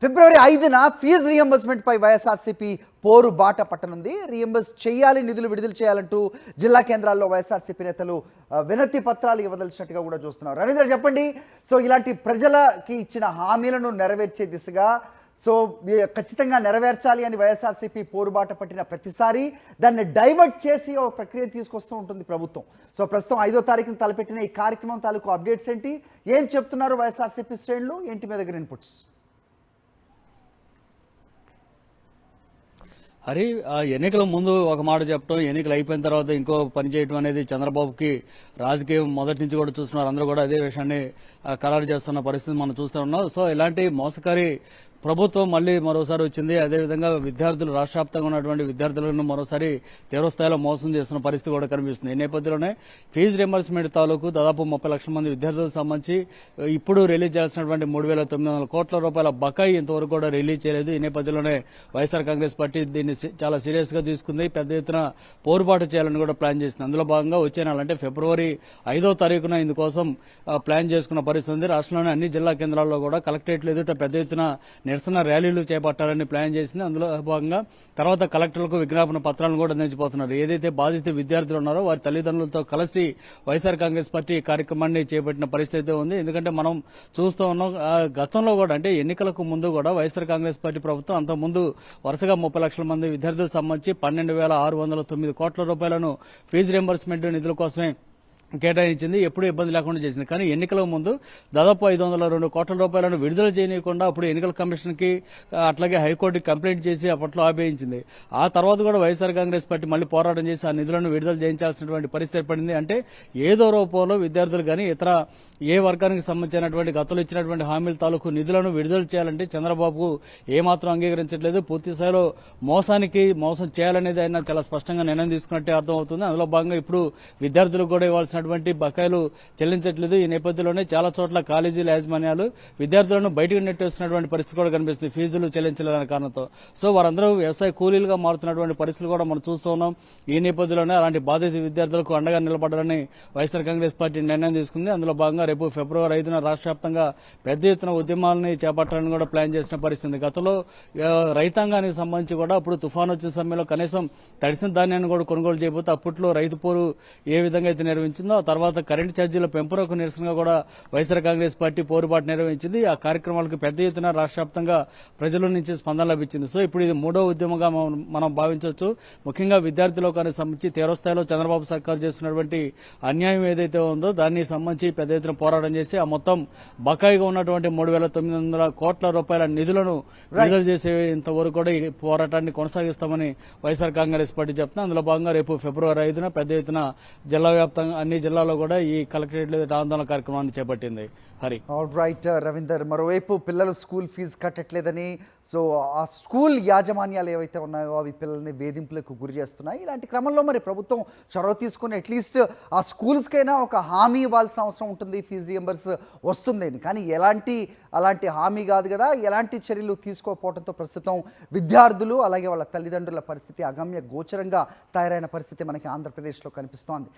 ఫిబ్రవరి 5న fee reimbursement పై వైఎస్ఆర్సీపీ పోరు బాట పట్టనుంది. Reimburse చేయాలి, నిధులు విడుదల చేయాలంటూ జిల్లా కేంద్రాల్లో వైఎస్ఆర్సీపీ నేతలు వినతి పత్రాలు ఇవ్వదలిచినట్టుగా కూడా చూస్తున్నారు. రవీంద్ర చెప్పండి, సో ఇలాంటి ప్రజలకి ఇచ్చిన హామీలను నెరవేర్చే దిశగా ఖచ్చితంగా నెరవేర్చాలి అని వైఎస్ఆర్సీపీ పోరుబాట పట్టిన ప్రతిసారి దాన్ని డైవర్ట్ చేసి ఒక ప్రక్రియ తీసుకొస్తూ ఉంటుంది ప్రభుత్వం. సో ప్రస్తుతం 5వ తారీఖున తలపెట్టిన ఈ కార్యక్రమం తాలూకు అప్డేట్స్ ఏంటి, ఏం చెప్తున్నారు వైఎస్ఆర్సీపీ శ్రేణులు, ఏంటి మీ దగ్గర ఇన్పుట్స్? హరి, ఎన్నికల ముందు ఒక మాట చెప్పడం, ఎన్నికలు అయిపోయిన తర్వాత ఇంకో పని చేయడం అనేది చంద్రబాబుకి రాజకీయం మొదటి నుంచి కూడా చూస్తున్నారు. అందరూ కూడా అదే విషయాన్ని ఖరారు చేస్తున్న పరిస్థితి మనం చూస్తూ ఉన్నాం. సో ఇలాంటి మోసకారి ప్రభుత్వం మళ్లీ మరోసారి వచ్చింది. అదేవిధంగా విద్యార్థులు, రాష్ట్ర వ్యాప్తంగా ఉన్నటువంటి విద్యార్థులను మరోసారి తీవ్రస్థాయిలో మోసం చేస్తున్న పరిస్థితి కూడా కనిపిస్తుంది. ఈ నేపథ్యంలోనే ఫీజు రింబర్స్మెంట్ తాలూకు దాదాపు 30 లక్షల మంది విద్యార్థులకు సంబంధించి ఇప్పుడు రిలీజ్ చేయాల్సినటువంటి 3,900 కోట్ల రూపాయల బకాయి ఇంతవరకు కూడా రిలీజ్ చేయలేదు. ఈ నేపథ్యంలోనే వైఎస్ఆర్ కాంగ్రెస్ పార్టీ దీన్ని చాలా సీరియస్ గా తీసుకుంది. పెద్ద ఎత్తున పోరుబాటు చేయాలని కూడా ప్లాన్ చేసింది. అందులో భాగంగా వచ్చే నెల అంటే ఫిబ్రవరి 5వ తారీఖున ఇందుకోసం ప్లాన్ చేసుకున్న పరిస్థితి ఉంది. రాష్ట్రంలోని అన్ని జిల్లా కేంద్రాల్లో కూడా కలెక్టరేట్లు ఎదుట పెద్ద ఎత్తున నిరసన ర్యాలీలు చేపట్టాలని ప్లాన్ చేసింది. అందులో భాగంగా తర్వాత కలెక్టర్లకు విజ్ఞాపన పత్రాలను కూడా అందించబోతున్నారు. ఏదైతే బాధిత విద్యార్థులు ఉన్నారో వారి తల్లిదండ్రులతో కలిసి వైఎస్ఆర్ కాంగ్రెస్ పార్టీ కార్యక్రమాన్ని చేపట్టిన పరిస్థితి ఉంది. ఎందుకంటే మనం చూస్తూ ఉన్నాం, గతంలో కూడా అంటే ఎన్నికలకు ముందు కూడా వైఎస్ఆర్ కాంగ్రెస్ పార్టీ ప్రభుత్వం అంతకుముందు వరుసగా 30 లక్షల మంది విద్యార్థులకు సంబంధించి 12,609 కోట్ల రూపాయలను ఫీజు రింబర్స్మెంట్ నిధుల కోసమే కేటాయించింది. ఎప్పుడూ ఇబ్బంది లేకుండా చేసింది. కానీ ఎన్నికల ముందు దాదాపు 502 కోట్ల రూపాయలను విడుదల చేయకుండా అప్పుడు ఎన్నికల కమిషన్ కి అట్లాగే హైకోర్టుకి కంప్లైంట్ చేసి అప్పట్లో ఆపేయించింది. ఆ తర్వాత కూడా వైఎస్ఆర్ కాంగ్రెస్ పార్టీ మళ్లీ పోరాటం చేసి ఆ నిధులను విడుదల చేయించాల్సినటువంటి పరిస్థితి ఏర్పడింది. అంటే ఏదో రూపంలో విద్యార్థులు కానీ ఇతర ఏ వర్గానికి సంబంధించినటువంటి గతంలో ఇచ్చినటువంటి హామీల తాలూకు నిధులను విడుదల చేయాలంటే చంద్రబాబు ఏమాత్రం అంగీకరించట్లేదు. పూర్తి స్థాయిలో మోసం చేయాలనేది ఆయన చాలా స్పష్టంగా నిర్ణయం తీసుకున్నట్టే అర్థమవుతుంది. అందులో భాగంగా ఇప్పుడు విద్యార్థులకు కూడా ఇవ్వాల్సిన బకాయిలు చెల్లించట్లేదు. ఈ నేపథ్యంలోనే చాలా చోట్ల కాలేజీల యాజమాన్యాలు విద్యార్థులను బయటకు నెట్టేస్తున్నటువంటి పరిస్థితి కూడా కనిపిస్తుంది, ఫీజులు చెల్లించలేదనే కారణంతో. సో వారందరూ వ్యవసాయ కూలీలుగా మారుతున్నటువంటి పరిస్థితులు కూడా మనం చూస్తూ ఉన్నాం. ఈ నేపథ్యంలోనే అలాంటి బాధిత విద్యార్థులకు అండగా నిలబడాలని వైఎస్ఆర్ కాంగ్రెస్ పార్టీ నిర్ణయం తీసుకుంది. అందులో భాగంగా రేపు ఫిబ్రవరి 5న రాష్ట్ర వ్యాప్తంగా పెద్ద ఎత్తున ఉద్యమాలని చేపట్టాలని కూడా ప్లాన్ చేసిన పరిస్థితి. గతంలో రైతాంగానికి సంబంధించి కూడా అప్పుడు తుఫాను వచ్చిన సమయంలో కనీసం తడిసిన ధాన్యాన్ని కూడా కొనుగోలు చేయబోతే అప్పట్లో రైతు పోరు ఏ విధంగా అయితే నిర్వహించిందో, ఆ తర్వాత కరెంటు ఛార్జీల పెంపునకు నిరసనగా కూడా వైఎస్ఆర్ కాంగ్రెస్ పార్టీ పోరుబాటు నిర్వహించింది. ఆ కార్యక్రమాలకు పెద్ద ఎత్తున రాష్ట్ర వ్యాప్తంగా ప్రజల నుంచి స్పందన లభించింది. సో ఇప్పుడు ఇది 3వ ఉద్యమంగా మనం భావించవచ్చు. ముఖ్యంగా విద్యార్థి లోకానికి సంబంధించి తీవ్రస్థాయిలో చంద్రబాబు సర్కారు చేస్తున్నటువంటి అన్యాయం ఏదైతే ఉందో దాన్ని సంబంధించి పెద్ద ఎత్తున పోరాటం చేసి ఆ మొత్తం బకాయిగా ఉన్నటువంటి 3,900 కోట్ల రూపాయల నిధులను విడుదల చేసే ఇంతవరకు కూడా ఈ పోరాటాన్ని కొనసాగిస్తామని వైఎస్ఆర్ కాంగ్రెస్ పార్టీ చెప్తుంది. అందులో భాగంగా రేపు ఫిబ్రవరి 5న పెద్ద ఎత్తున జిల్లా వ్యాప్తంగా అన్ని జిల్లాలో కూడా ఈ కలెక్టరేట్ ఆందోళన కార్యక్రమాన్ని చేపట్టింది. హరి, రైట్ రవీందర్, మరోవైపు పిల్లలు స్కూల్ ఫీజు కట్టట్లేదని సో ఆ స్కూల్ యాజమాన్యాలు ఏవైతే ఉన్నాయో అవి పిల్లల్ని వేధింపులకు గురి చేస్తున్నాయి. ఇలాంటి క్రమంలో మరి ప్రభుత్వం చొరవ తీసుకుని అట్లీస్ట్ ఆ స్కూల్స్కైనా ఒక హామీ ఇవ్వాల్సిన అవసరం ఉంటుంది, ఫీజు రియంబర్స్ వస్తుందని. కానీ అలాంటి హామీ కాదు కదా, ఎలాంటి చర్యలు తీసుకోకపోవడంతో ప్రస్తుతం విద్యార్థులు అలాగే వాళ్ళ తల్లిదండ్రుల పరిస్థితి అగమ్య గోచరంగా తయారైన పరిస్థితి మనకి ఆంధ్రప్రదేశ్లో కనిపిస్తోంది.